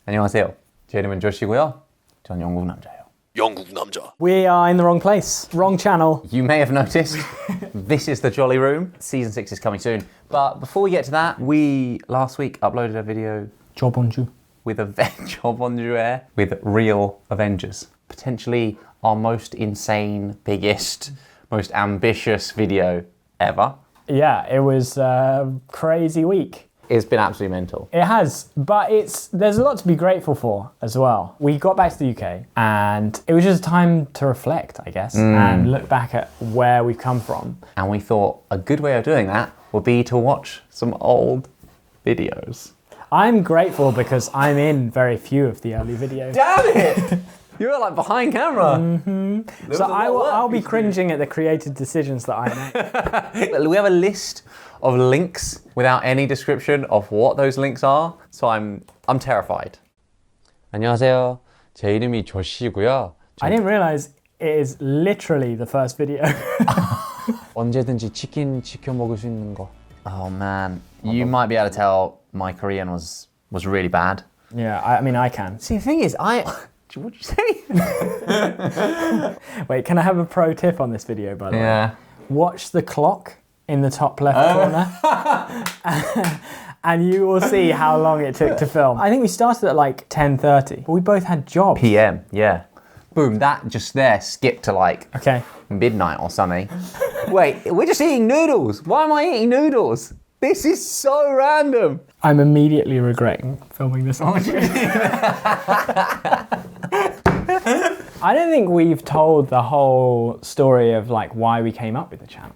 안녕하세요. 제 이름은 조시고요. 전 영국남자예요. 영국남자. We are in the wrong place, wrong channel. You may have noticed, this is the Jolly Room. Season 6 is coming soon. But before we get to that, we last week uploaded a video with with real Avengers. Potentially our most insane, biggest, most ambitious video ever. Yeah, it was a crazy week. It's been absolutely mental. It has, but there's a lot to be grateful for as well. We got back to the UK and it was just time to reflect, I guess, and look back at where we've come from. And we thought a good way of doing that would be to watch some old videos. I'm grateful because I'm in very few of the early videos. Damn it! You were like behind camera. So I'll be cringing at the creative decisions that I make. We have a list of links without any description of what those links are. So I'm terrified. 안녕하세요. 제 이름이 조시고요. I didn't realize it is literally the first video. 언제든지 치킨 지켜 먹을 수 있는 거. Oh man, you might be able to tell my Korean was really bad. Yeah, I mean I can. See, the thing is, what'd you say? Wait, can I have a pro tip on this video, by the way? Yeah. Watch the clock in the top left corner and you will see how long it took to film. I think we started at like 10:30, but we both had jobs. PM, yeah. Boom, that just there skipped to like midnight or something. Wait, we're just eating noodles. Why am I eating noodles? This is so random. I'm immediately regretting filming this on. I don't think we've told the whole story of like why we came up with the channel.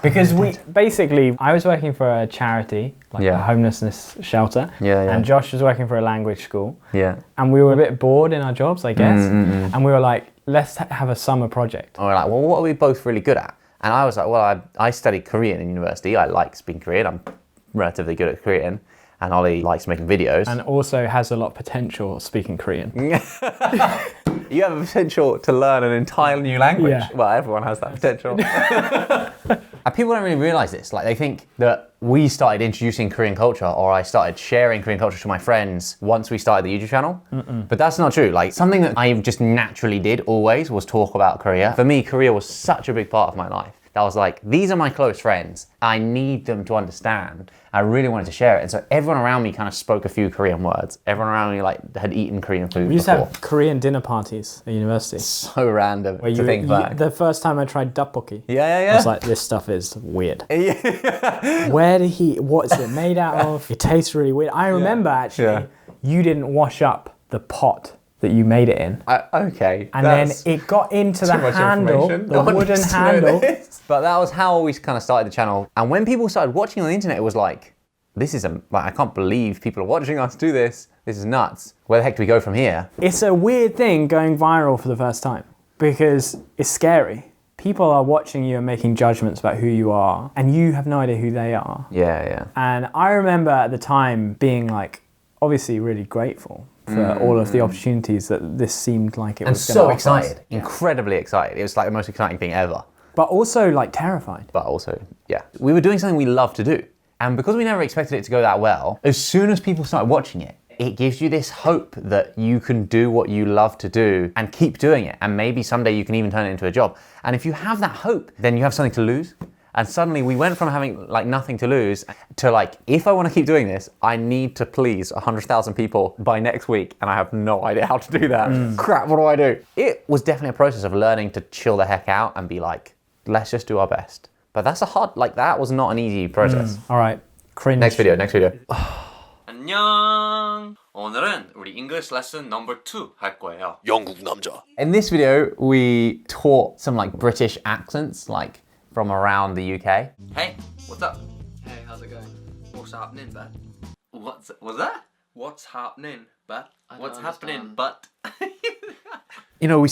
Because I was working for a charity, like a homelessness shelter. And Josh was working for a language school. And we were a bit bored in our jobs, I guess. And we were like, let's have a summer project. And we're like, well, what are we both really good at? And I was like, well, I studied Korean in university. I like speaking Korean. I'm relatively good at Korean. And Ollie likes making videos. And also has a lot of potential speaking Korean. You have a potential to learn an entirely new language. Yeah. Well, everyone has that potential. And people don't really realize this. Like, they think that we started introducing Korean culture, or I started sharing Korean culture to my friends once we started the YouTube channel. But that's not true. Like, something that I just naturally did always was talk about Korea. For me, Korea was such a big part of my life. That was like, these are my close friends. I need them to understand. I really wanted to share it. And so everyone around me kind of spoke a few Korean words. Everyone around me like had eaten Korean food We used before. to have Korean dinner parties at university. So random to think back. The first time I tried tteokbokki. Yeah. I was like, this stuff is weird. What is it made out of? It tastes really weird. I remember actually, you didn't wash up the pot that you made it in. Okay. And then it got into the handle, the wooden handle. But that was how we kind of started the channel. And when people started watching on the internet, it was like, I can't believe people are watching us do this. This is nuts. Where the heck do we go from here? It's a weird thing going viral for the first time because it's scary. People are watching you and making judgments about who you are, and you have no idea who they are. Yeah. And I remember at the time being like, obviously really grateful for all of the opportunities that this seemed like it was going to offer us. And so excited, incredibly excited. It was like the most exciting thing ever. But also like terrified. But also, yeah. We were doing something we love to do. And because we never expected it to go that well, as soon as people started watching it, it gives you this hope that you can do what you love to do and keep doing it. And maybe someday you can even turn it into a job. And if you have that hope, then you have something to lose. And suddenly we went from having like nothing to lose to like, if I want to keep doing this, I need to please 100,000 people by next week. And I have no idea how to do that. Crap, what do I do? It was definitely a process of learning to chill the heck out and be like, let's just do our best. But that was not an easy process. All right, cringe. Next video. 안녕. 오늘은 우리 English lesson number 2 할 거예요. 영국남자. In this video, we taught some like British accents, like from around the UK. Hey, what's up? Hey, how's it going? What's happening, bud? What's that? What's happening, bud? What's happening, but? You know, we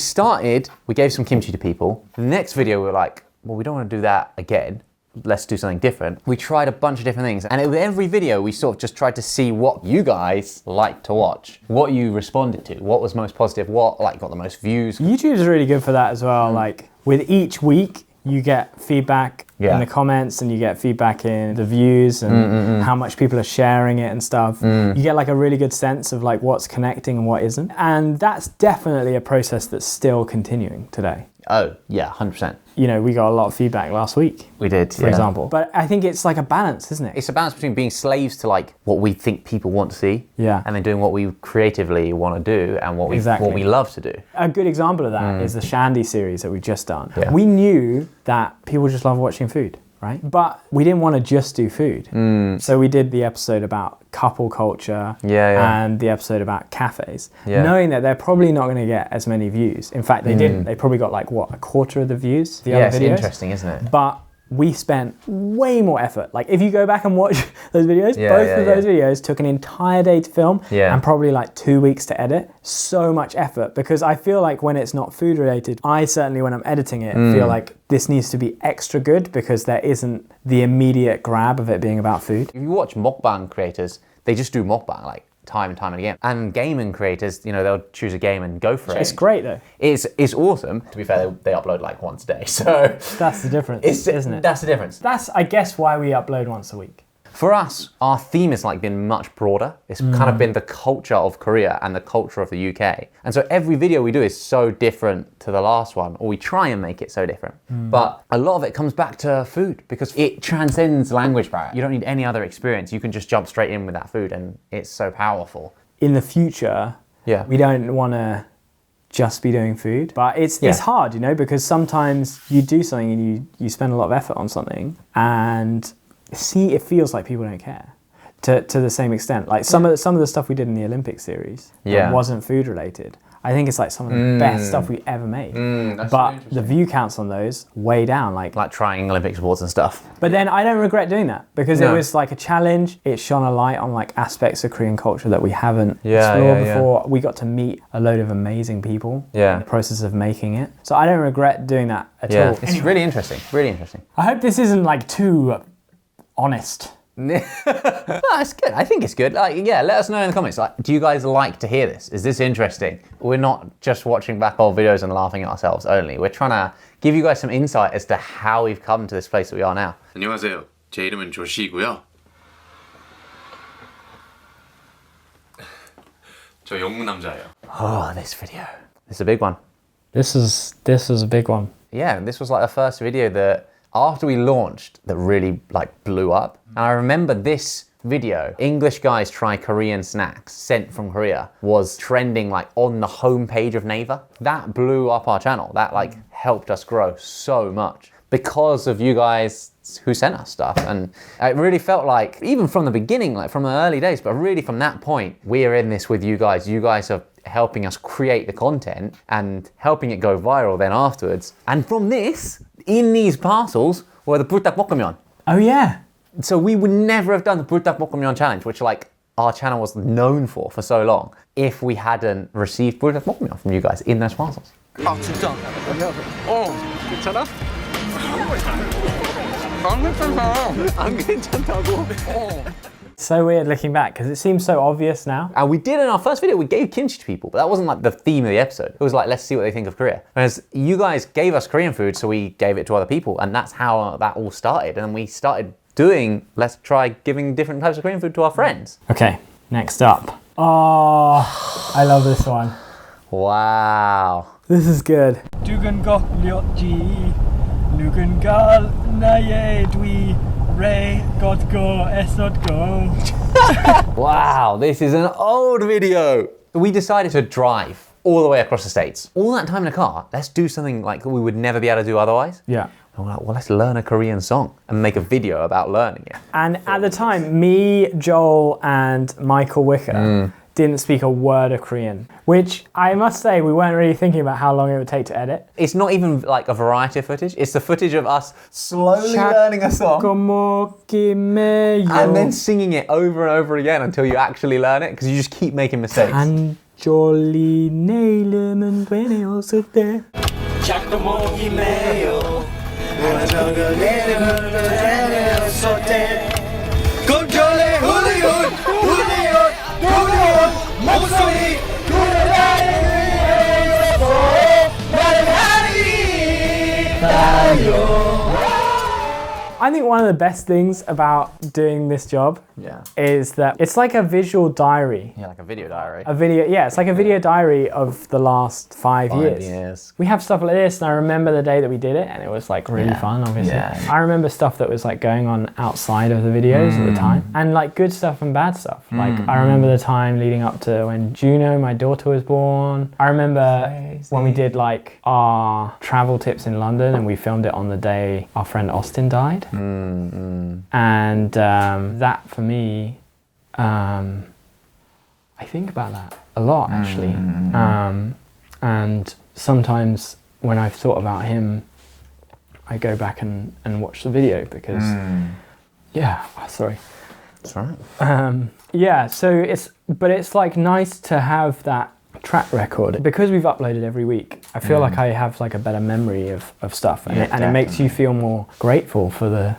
gave some kimchi to people. The next video, we were like, well, we don't want to do that again. Let's do something different. We tried a bunch of different things. And with every video, we sort of just tried to see what you guys liked to watch, what you responded to, what was most positive, what like got the most views. YouTube's really good for that as well. Like with each week, you get feedback in the comments and you get feedback in the views and how much people are sharing it and stuff. You get like a really good sense of like what's connecting and what isn't. And that's definitely a process that's still continuing today. Oh, yeah, 100%. You know, we got a lot of feedback last week. We did, for example. But I think it's like a balance, isn't it? It's a balance between being slaves to like what we think people want to see, and then doing what we creatively want to do and what we love to do. A good example of that is the Shandy series that we've just done. Yeah. We knew that people just love watching food, right? But we didn't want to just do food. So we did the episode about couple culture and the episode about cafes, knowing that they're probably not going to get as many views. In fact, they didn't. They probably got like, what, a quarter of the views? The other videos? It's interesting, isn't it? But we spent way more effort. Like if you go back and watch those videos, both of those videos took an entire day to film and probably like 2 weeks to edit. So much effort, because I feel like when it's not food related, I certainly when I'm editing it feel like this needs to be extra good because there isn't the immediate grab of it being about food. If you watch mukbang creators, they just do mukbang like time and time and again. And gaming creators, you know, they'll choose a game and go for it. It's great though. It's awesome. To be fair, they upload like once a day, so that's the difference, isn't it? That's the difference. That's, I guess, why we upload once a week. For us, our theme has like been much broader. It's kind of been the culture of Korea and the culture of the UK. And so every video we do is so different to the last one, or we try and make it so different. But a lot of it comes back to food because it transcends language barrier. You don't need any other experience. You can just jump straight in with that food and it's so powerful. In the future, we don't want to just be doing food, but it's hard, you know, because sometimes you do something and you spend a lot of effort on something and it feels like people don't care to the same extent. Like some of the stuff we did in the Olympic series that wasn't food related. I think it's like some of the best stuff we ever made. But the view counts on those way down. Like trying Olympic sports and stuff. But then I don't regret doing that because it was like a challenge. It shone a light on like aspects of Korean culture that we haven't explored before. We got to meet a load of amazing people in the process of making it. So I don't regret doing that at all. It's really interesting, really interesting. I hope this isn't like too honest. No, it's good. I think it's good. Like, let us know in the comments. Like, do you guys like to hear this? Is this interesting? We're not just watching back old videos and laughing at ourselves only. We're trying to give you guys some insight as to how we've come to this place that we are now. 안녕하세요. 제 이름은 조시고요. 저 영국남자예요. Oh, this video. This is a big one. This is a big one. Yeah, this was like the first video that after we launched that really like blew up. And I remember this video, English guys try Korean snacks sent from Korea, was trending like on the homepage of Naver. That blew up our channel. That like helped us grow so much because of you guys who sent us stuff. And it really felt like, even from the beginning, like from the early days, but really from that point, we're in this with you guys. You guys are helping us create the content and helping it go viral then afterwards. And from this, in these parcels were the 불닭볶음면. Oh yeah. So we would never have done the 불닭볶음면 challenge, which like our channel was known for so long, if we hadn't received 불닭볶음면 from you guys in those parcels. 아 진짜? 괜찮아? 안 괜찮다고. So weird looking back because it seems so obvious now. And we did in our first video, we gave kimchi to people, but that wasn't like the theme of the episode. It was like, let's see what they think of Korea. Whereas you guys gave us Korean food, so we gave it to other people, and that's how that all started. And we started doing, let's try giving different types of Korean food to our friends. Okay, next up. Oh, I love this one. Wow. This is good. Wow, this is an old video. We decided to drive all the way across the States. All that time in a car, let's do something like we would never be able to do otherwise. Yeah. And we're like, well, let's learn a Korean song and make a video about learning it. And at the time, me, Joel, and Michael Wicker didn't speak a word of Korean, which I must say we weren't really thinking about how long it would take to edit. It's not even like a variety of footage. It's the footage of us slowly learning a song and then singing it over and over again until you actually learn it, because you just keep making mistakes. 단졸리 내 이름은 되뇌었을 때 목소리 나를 하니 I think one of the best things about doing this job is that it's like a visual diary. Yeah, like a video diary. It's like a video diary of the last 5 years. We have stuff like this, and I remember the day that we did it, and it was like really fun, obviously. Yeah. I remember stuff that was like going on outside of the videos at the time, and like good stuff and bad stuff. Like I remember the time leading up to when Juno, my daughter, was born. I remember when we did like our travel tips in London, and we filmed it on the day our friend Austin died. And that for me, I think about that a lot actually. And sometimes when I've thought about him, I go back and watch the video because, sorry. That's right. So it's like nice to have that track record because we've uploaded every week. I feel like I have like a better memory of stuff, and it makes you feel more grateful for the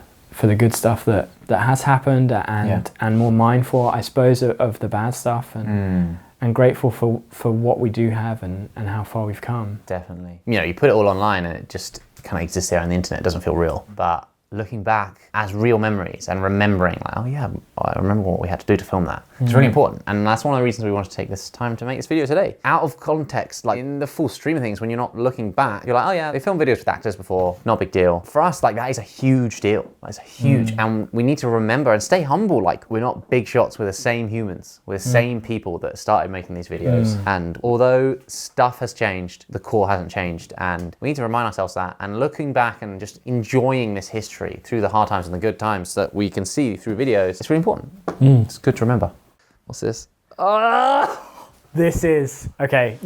good stuff that has happened, and more mindful, I suppose, of the bad stuff, and grateful for what we do have and how far we've come. Definitely. You know, you put it all online and it just kind of exists there on the internet. It doesn't feel real, but looking back as real memories and remembering like, oh yeah, I remember what we had to do to film that. It's really important, and that's one of the reasons we wanted to take this time to make this video today. Out of context, like in the full stream of things, when you're not looking back, you're like, oh yeah, they filmed videos with actors before, not a big deal. For us, like that is a huge deal. It's a huge, and we need to remember and stay humble. Like we're not big shots, we're the same humans, we're the same people that started making these videos. And although stuff has changed, the core hasn't changed, and we need to remind ourselves that, and looking back and just enjoying this history through the hard times and the good times that we can see through videos, it's really important. It's good to remember. What's this? This is, okay.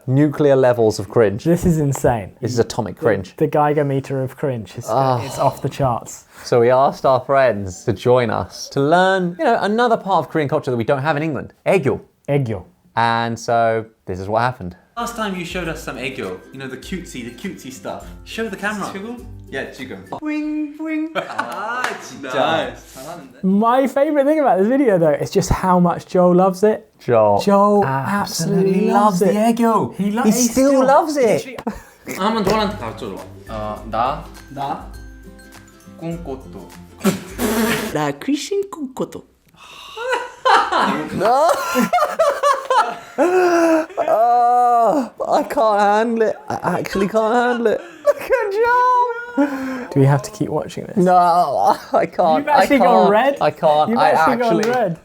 Nuclear levels of cringe. This is insane. This is atomic cringe. The Geiger meter of cringe. It's off the charts. So we asked our friends to join us to learn, another part of Korean culture that we don't have in England. Aegyo. And so this is what happened. Last time you showed us some aegyo, the cutesy stuff. Show the camera. Yeah, 지금. Wing, wing. 진짜. My favourite thing about this video though is just how much Joel loves it. Joel absolutely loves the aegyo. He still loves it. 한번 도란한테 가르쳐줘. 나 꿈꽃도. 나 귀신 꿈꿔도. I can't handle it. I actually can't handle it. Look at Joel. Do we have to keep watching this? No, I can't. You've actually gone red. I can't. You've actually gone red.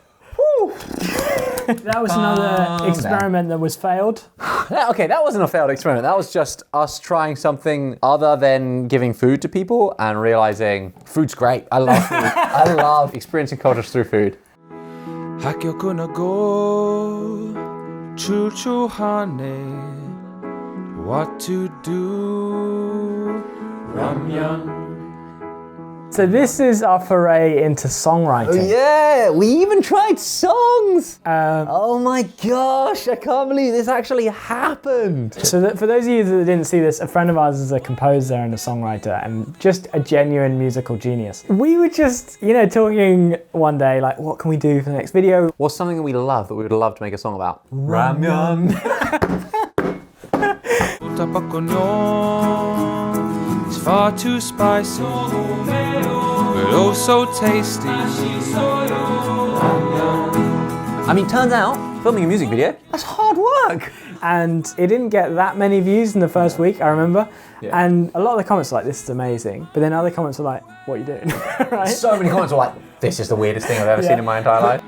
That was another experiment that was failed. Okay, that wasn't a failed experiment. That was just us trying something other than giving food to people and realizing food's great. I love food. I love experiencing cultures through food. 학교 끝나고 주저하네 what to do 라면. So this is our foray into songwriting. Yeah, we even tried songs. Oh my gosh, I can't believe this actually happened. So that for those of you that didn't see this, a friend of ours is a composer and a songwriter and just a genuine musical genius. We were just, talking one day like, what can we do for the next video? What's something that we love that we would love to make a song about? Ramyeon. It's far too spicy, but oh so tasty. I mean, turns out, filming a music video, that's hard work. And it didn't get that many views in the first week, I remember. Yeah. And a lot of the comments were like, this is amazing. But then other comments were like, what are you doing? Right? So many comments were like, this is the weirdest thing I've ever seen in my entire life.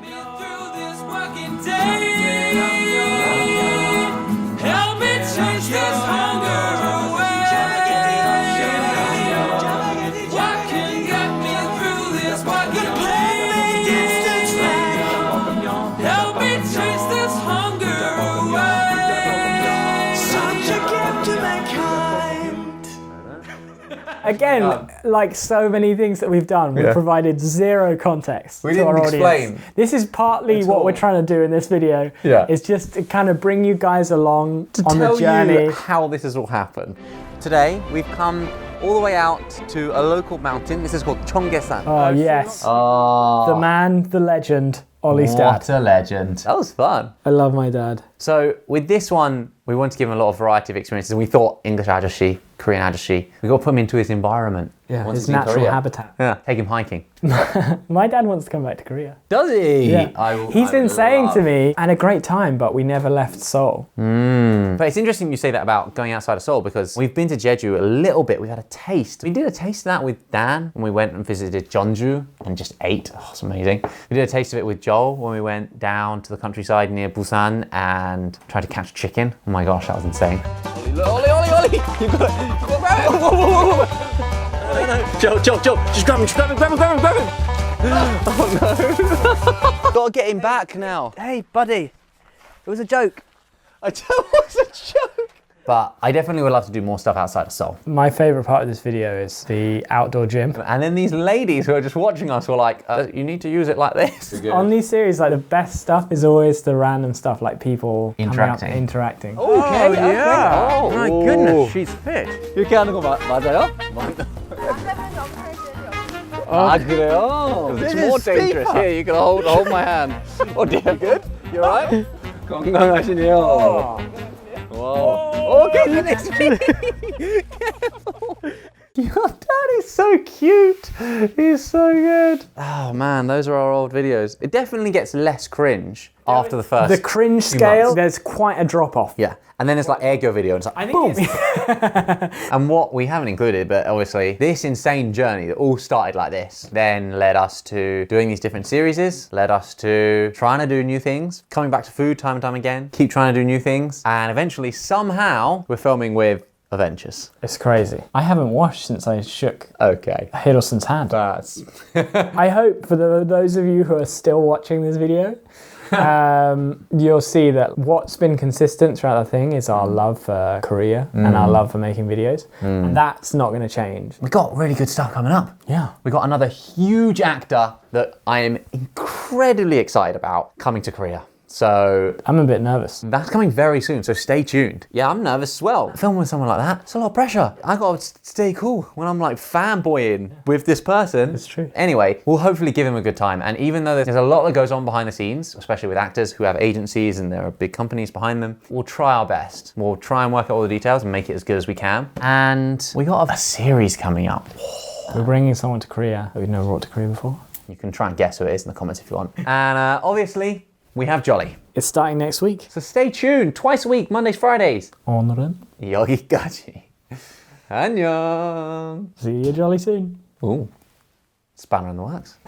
Again, like so many things that we've done, we've provided zero context to our audience. Explain. This is partly what we're trying to do in this video. Is just to kind of bring you guys along on the journey. Tell you how this has all happened. Today, we've come all the way out to a local mountain. This is called Cheonggyesan. Oh yes. The man, the legend, Ollie's dad. What a legend. That was fun. I love my dad. So with this one, we wanted to give him a lot of variety of experiences. And we thought English ajashi, Korean ajashi, we got to put him into his environment. Yeah, his natural habitat. Yeah, take him hiking. My dad wants to come back to Korea. Does he? Yeah. He's been saying to me, "I had a great time, but we never left Seoul." But it's interesting you say that about going outside of Seoul because we've been to Jeju a little bit. We've had a taste. We did a taste of that with Dan when we went and visited Jeonju and just ate. Oh, it's amazing. We did a taste of it with Joel when we went down to the countryside near Busan and tried to catch chicken. Oh my gosh, that was insane. Ollie, you got it. You got to grab it. No. Joe, just grab him. Oh no. Gotta get him back now. Hey, buddy. It was a joke. I tell you, it was a joke. But I definitely would love to do more stuff outside of Seoul. My favourite part of this video is the outdoor gym. And then these ladies who are just watching us were like, you need to use it like this. On these series, like the best stuff is always the random stuff, like people interacting. interacting. Okay, yeah. Oh, My goodness, she's fit. 이렇게 하는 거 맞아요? 아 그래요? It's more dangerous. Here, you can hold my hand. Oh dear, good? You alright? 건강하시네요. Wow. Oh goodness me! Careful. Your dad is so cute. He's so good. Oh man, those are our old videos. It definitely gets less cringe after the first. The cringe few scale, months. there's quite a drop off. Yeah. And then it's like Airgo video and it's like, boom! And what we haven't included, but obviously this insane journey that all started like this, then led us to doing these different series, led us to trying to do new things, coming back to food time and time again, keep trying to do new things, and eventually somehow we're filming with Adventures. It's crazy. I haven't washed since I shook Okay. Hiddleston's hand. That's... I hope for those of you who are still watching this video, you'll see that what's been consistent throughout the thing is our love for Korea and our love for making videos. And that's not going to change. We got really good stuff coming up. Yeah. We got another huge actor that I am incredibly excited about coming to Korea. So I'm a bit nervous. that's coming very soon, so stay tuned. Yeah, I'm nervous as well. Filming with someone like that, it's a lot of pressure. I gotta stay cool when I'm like fanboying with this person. It's true. Anyway, we'll hopefully give him a good time. And even though there's a lot that goes on behind the scenes, especially with actors who have agencies and there are big companies behind them, we'll try our best. We'll try and work out all the details and make it as good as we can. And we got a series coming up. We're bringing someone to Korea that we've never brought to Korea before. You can try and guess who it is in the comments if you want. And obviously, we have Jolly. It's starting next week. So stay tuned, twice a week, Mondays, Fridays. 오늘은 여기까지. 안녕. see you jolly soon. Ooh, spanner in the works.